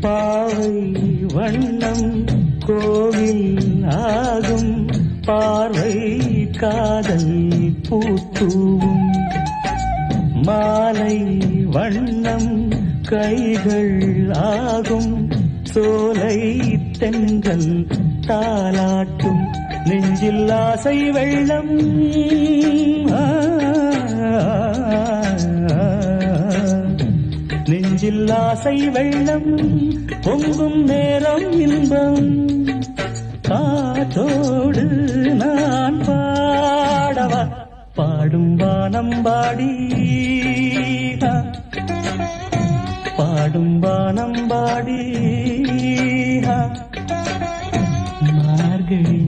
பாவை வண்ணம் கோவில் ஆகும் பார்வை காதல் பூத்தூவும் மாலை வண்ணம் கைகள் ஆகும் சோலை தென்றல் தாலாட்டும் நெஞ்சில் ஆசை வெள்ளம் நெஞ்சில் ஆசை வெள்ளம் பொங்கும் நேரம் இன்பம் காத்தோடு நான் பாடவா பாடும் வானம்பாடி பாடும் வானம்பாடி மார்கழி